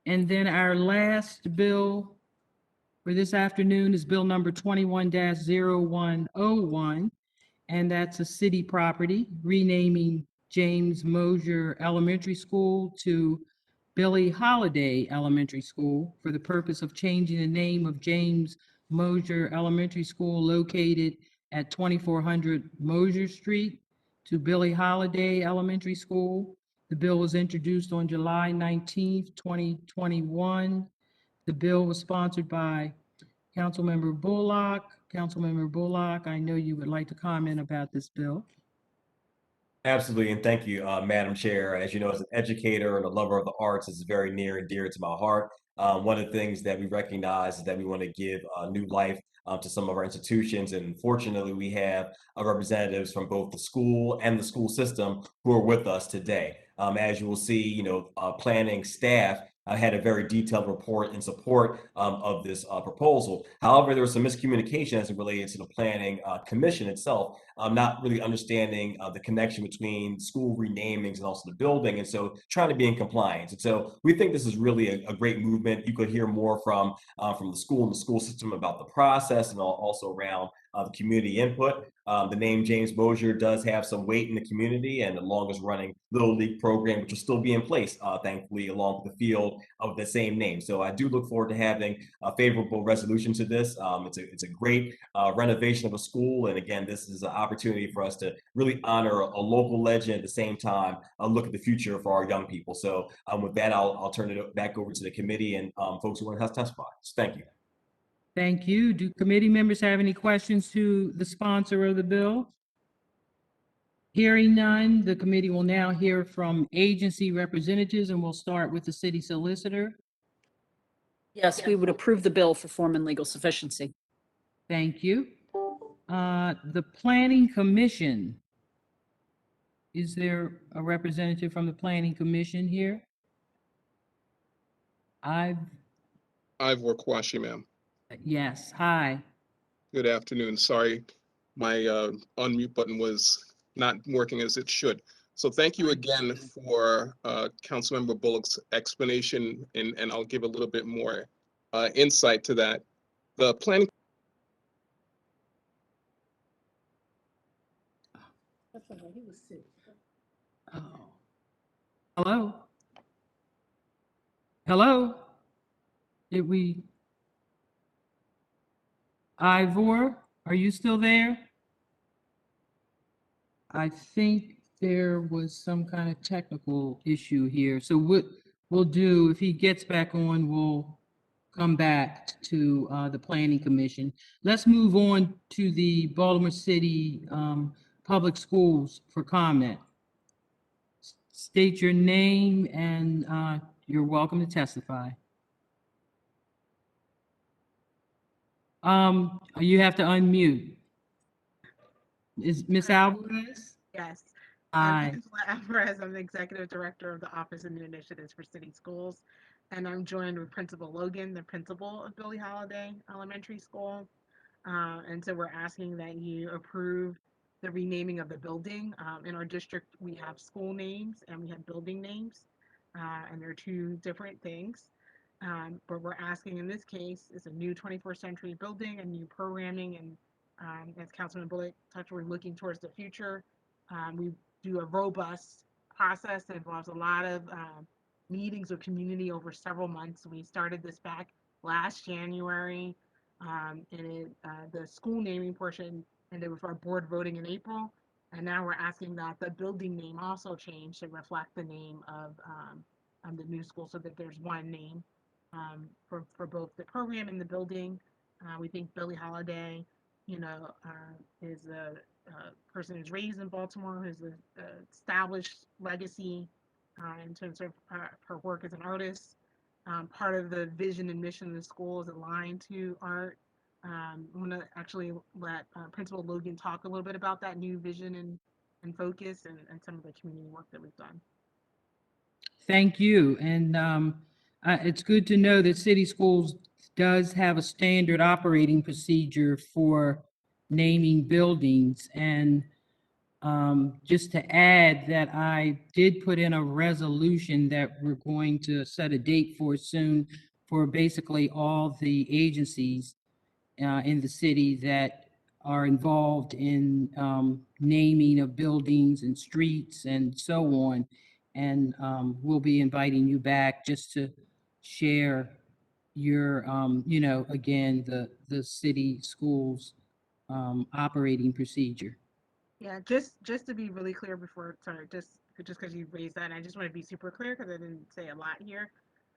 And then our last bill for this afternoon is Bill number 21-0101, and that's a city property renaming James Mosher Elementary School to Billie Holiday Elementary School for the purpose of changing the name of James Mosher Elementary School located at 2400 Mosher Street to Billie Holiday Elementary School. The bill was introduced on July 19th, 2021. The bill was sponsored by Councilmember Bullock. Councilmember Bullock, I know you would like to comment about this bill. Absolutely, and thank you, Madam Chair. As you know, as an educator and a lover of the arts, this is very near and dear to my heart. One of the things that we recognize is that we want to give new life to some of our institutions, and fortunately, we have representatives from both the school and the school system who are with us today. As you will see, planning staff had a very detailed report in support of this proposal. However, there was some miscommunication as it related to the planning commission itself, not really understanding the connection between school renamings and also the building, and so trying to be in compliance. And so we think this is really a great movement. You could hear more from the school and the school system about the process and also around the community input. The name James Mosher does have some weight in the community, and the longest running Little League program, which will still be in place, thankfully, along with the field of the same name. So I do look forward to having a favorable resolution to this. It's a great renovation of a school. And again, this is an opportunity for us to really honor a local legend at the same time, look at the future for our young people. So with that, I'll turn it back over to the committee and folks who want to testify. So thank you. Thank you. Do committee members have any questions to the sponsor of the bill? Hearing none, the committee will now hear from agency representatives, and we'll start with the city solicitor. Yes, we would approve the bill for form and legal sufficiency. Thank you. The planning commission. Is there a representative from the planning commission here? Ivor Kwashi, ma'am. Yes, hi. Good afternoon. Sorry, my unmute button was not working as it should. So thank you again for Councilmember Bullock's explanation, and I'll give a little bit more insight to that. The planning. Oh. Hello? Hello? Did we? Ivor, are you still there? I think there was some kind of technical issue here. So what we'll do, if he gets back on, we'll come back to the Planning Commission. Let's move on to the Baltimore City Public Schools for comment. State your name and you're welcome to testify. You have to unmute. Is Ms. Alvarez? Yes. Hi. I'm Angela Alvarez. I'm the Executive Director of the Office of New Initiatives for City Schools. And I'm joined with Principal Logan, the principal of Billie Holiday Elementary School. And so we're asking that you approve the renaming of the building. In our district, we have school names and we have building names. And they're two different things. But we're asking in this case, it's a new 21st century building, and new programming, and as Councilman Bullock touched, we're looking towards the future. We do a robust process that involves a lot of meetings with community over several months. We started this back last January, and the school naming portion ended with our board voting in April. And now we're asking that the building name also change to reflect the name of the new school, so that there's one name for both the program and the building. We think Billie Holiday, is a person who's raised in Baltimore, who's an established legacy in terms of her work as an artist. Part of the vision and mission of the school is aligned to art. I'm going to actually let Principal Logan talk a little bit about that new vision and focus and some of the community work that we've done. Thank you. And it's good to know that City Schools does have a standard operating procedure for naming buildings. And Just to add that I did put in a resolution that we're going to set a date for soon for basically all the agencies in the city that are involved in naming of buildings and streets and so on. And we'll be inviting you back just to share your, again, the city schools operating procedure. Yeah, just to be really clear before, sorry, just because you raised that, and I just want to be super clear because I didn't say a lot here.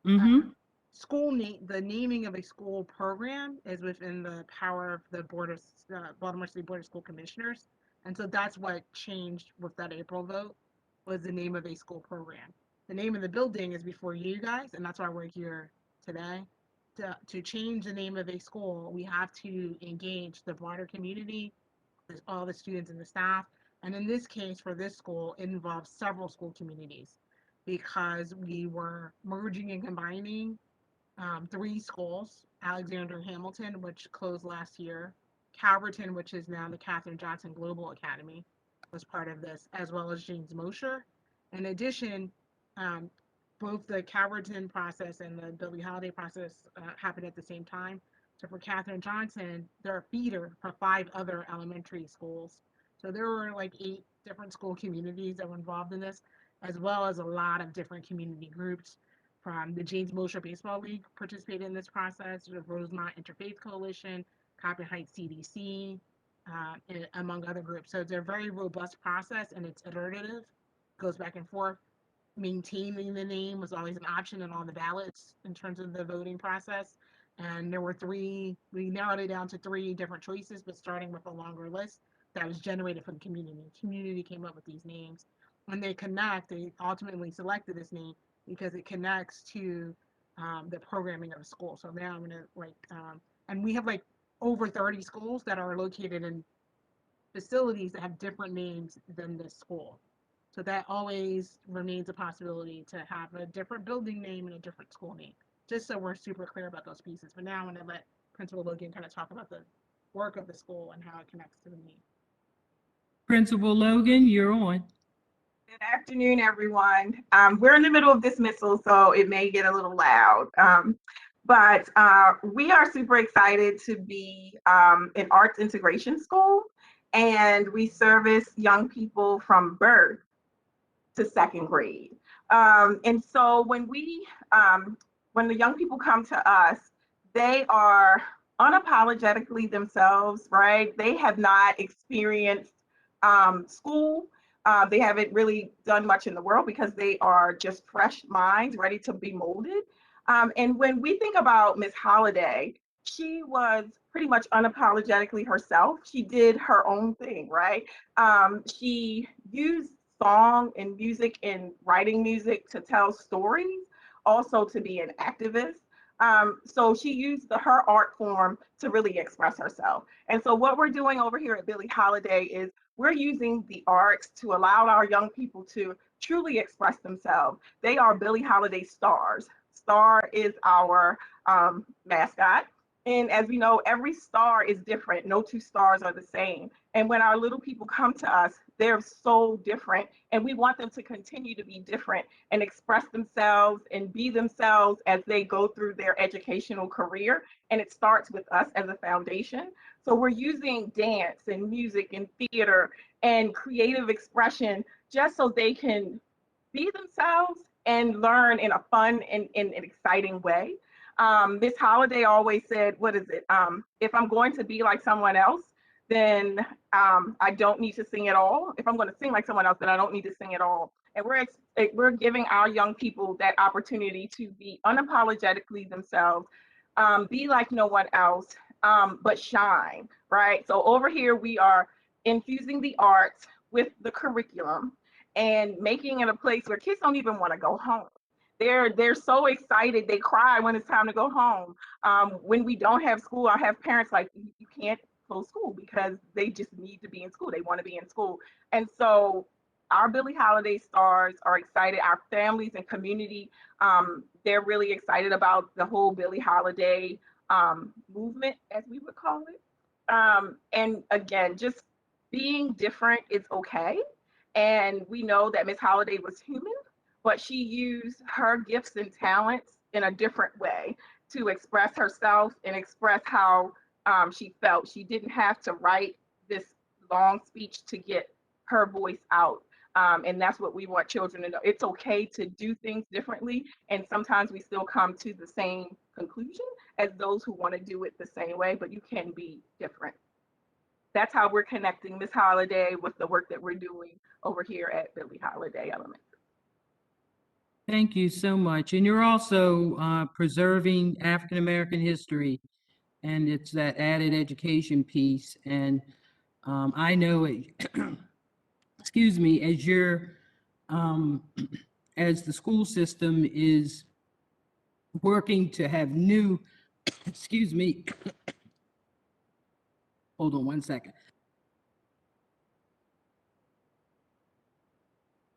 Mm-hmm. School name, the naming of a school program is within the power of the Board of Baltimore City Board of School Commissioners, and so that's what changed with that April vote was the name of a school program. The name of the building is before you guys, and that's why we're here today. To change the name of a school, we have to engage the broader community, all the students and the staff. And in this case, for this school, it involves several school communities because we were merging and combining three schools: Alexander Hamilton, which closed last year; Calverton, which is now the Katherine Johnson Global Academy, was part of this, as well as James Mosher. In addition, um, both the Calverton process and the Billie Holiday process happened at the same time. So for Katherine Johnson, they're a feeder for 5 other elementary schools. So there were like 8 different school communities that were involved in this, as well as a lot of different community groups from the James Mosher Baseball League participated in this process, the Rosemont Interfaith Coalition, Coppin Heights CDC, among other groups. So it's a very robust process and it's iterative, goes back and forth. Maintaining the name was always an option in all the ballots in terms of the voting process. And there were we narrowed it down to 3 different choices, but starting with a longer list that was generated from the community. The community came up with these names. When they connect, they ultimately selected this name because it connects to the programming of the school. So now I'm gonna and we have like over 30 schools that are located in facilities that have different names than this school. So that always remains a possibility to have a different building name and a different school name, just so we're super clear about those pieces. But now I'm gonna let Principal Logan kind of talk about the work of the school and how it connects to the name. Principal Logan, you're on. Good afternoon, everyone. We're in the middle of dismissal, so it may get a little loud. But we are super excited to be an arts integration school, and we service young people from birth to 2nd grade. And so when the young people come to us, they are unapologetically themselves, right? They have not experienced school. They haven't really done much in the world because they are just fresh minds ready to be molded. And when we think about Miss Holiday, she was pretty much unapologetically herself. She did her own thing, right? She used song and music and writing music to tell stories, also to be an activist. So she used her art form to really express herself. And so what we're doing over here at Billie Holiday is we're using the arts to allow our young people to truly express themselves. They are Billie Holiday stars. Star is our mascot. And as we know, every star is different. No 2 stars are the same. And when our little people come to us, they're so different. And we want them to continue to be different and express themselves and be themselves as they go through their educational career. And it starts with us as a foundation. So we're using dance and music and theater and creative expression just so they can be themselves and learn in a fun and in an exciting way. Miss Holiday always said, what is it? If I'm going to be like someone else, then I don't need to sing at all. If I'm going to sing like someone else, then I don't need to sing at all. And we're giving our young people that opportunity to be unapologetically themselves, be like no one else, but shine, right? So over here, we are infusing the arts with the curriculum and making it a place where kids don't even want to go home. They're so excited. They cry when it's time to go home. When we don't have school, I have parents like, you can't close school because they just need to be in school. They want to be in school. And so our Billie Holiday stars are excited. Our families and community, they're really excited about the whole Billie Holiday movement, as we would call it. And again, just being different is okay. And we know that Miss Holiday was human, but she used her gifts and talents in a different way to express herself and express how she felt. She didn't have to write this long speech to get her voice out. And that's what we want children to know. It's okay to do things differently. And sometimes we still come to the same conclusion as those who want to do it the same way, but you can be different. That's how we're connecting Miss Holiday with the work that we're doing over here at Billie Holiday Elementary. Thank you so much. And you're also preserving African American history, and it's that added education piece. And I know it, excuse me, as you're as the school system is working to have new, excuse me, hold on one second.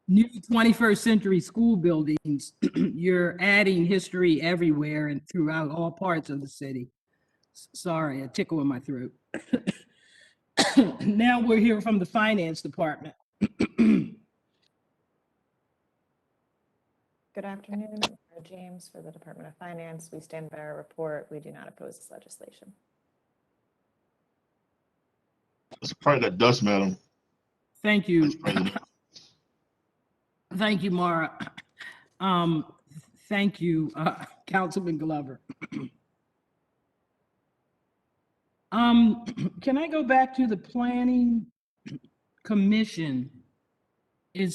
New 21st century school buildings, you're adding history everywhere and throughout all parts of the city. Sorry, a tickle in my throat. Now we're here from the finance department. Good afternoon. Sarah James for the Department of Finance. We stand by our report. We do not oppose this legislation. Let's pray that dust, madam. Thank you. Vice President. Thank you, Mara. Thank you, Councilman Glover. Can I go back to the Planning Commission? Did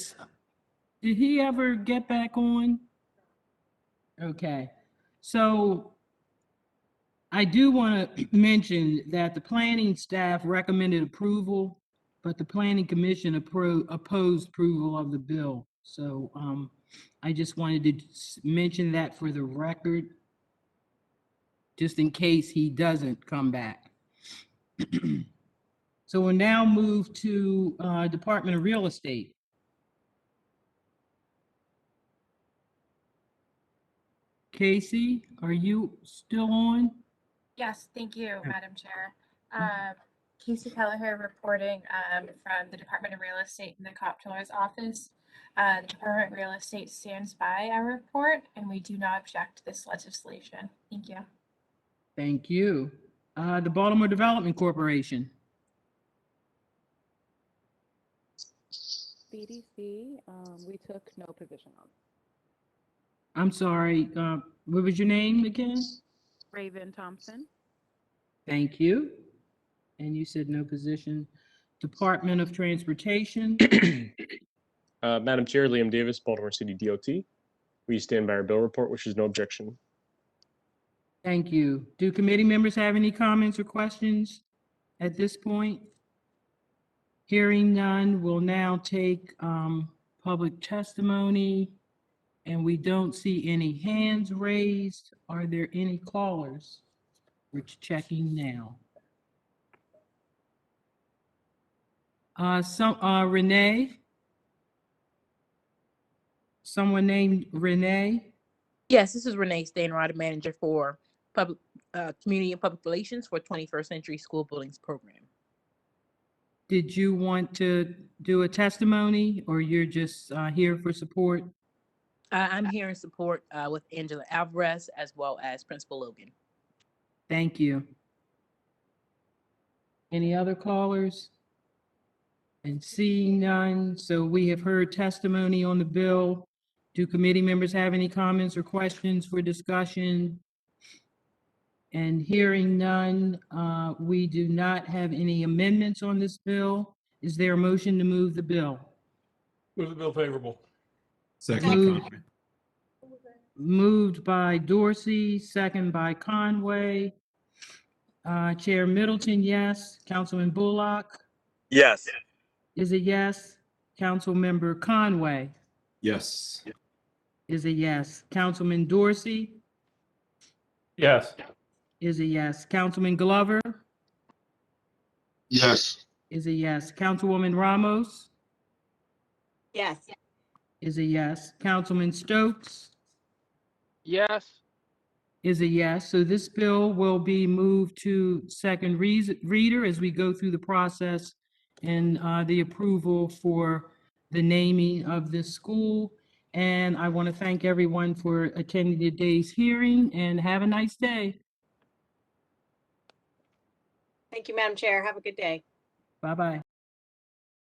he ever get back on? Okay, so I do want to mention that the planning staff recommended approval, but the Planning Commission opposed approval of the bill. So I just wanted to mention that for the record, just in case he doesn't come back. So we'll now move to Department of Real Estate. Casey, are you still on? Yes, thank you, Madam Chair. Casey Kelleher reporting from the Department of Real Estate in the Comptroller's Office. The Department of Real Estate stands by our report, and we do not object to this legislation. Thank you. Thank you. The Baltimore Development Corporation. BDC, we took no position on. I'm sorry, what was your name again? Raven Thompson. Thank you. And you said no position. Department of Transportation. Madam Chair, Liam Davis, Baltimore City DOT. We stand by our bill report, which is no objection. Thank you. Do committee members have any comments or questions at this point? Hearing none, we'll now take public testimony, and we don't see any hands raised. Are there any callers? We're checking now. Renee? Someone named Renee? Yes, this is Renee Stainrod, manager for public community and public relations for 21st Century School Buildings Program. Did you want to do a testimony, or you're just here for support? I'm here in support with Angela Alvarez as well as Principal Logan. Thank you. Any other callers? And seeing none, so we have heard testimony on the bill. Do committee members have any comments or questions for discussion? And hearing none, we do not have any amendments on this bill. Is there a motion to move the bill? Move the bill favorable. Second. Moved by Dorsey, second by Conway. Chair Middleton, yes. Councilman Bullock Yes. is a yes. Councilmember Conway Yes. is a yes. Councilman Dorsey Yes. is a yes. Councilman Glover Yes. is a yes. Councilwoman Ramos Yes. is a yes. Councilman Stokes Yes. is a yes. So this bill will be moved to second reader as we go through the process in the approval for the naming of this school. And I want to thank everyone for attending today's hearing, and have a nice day. Thank you, Madam Chair. Have a good day. Bye-bye.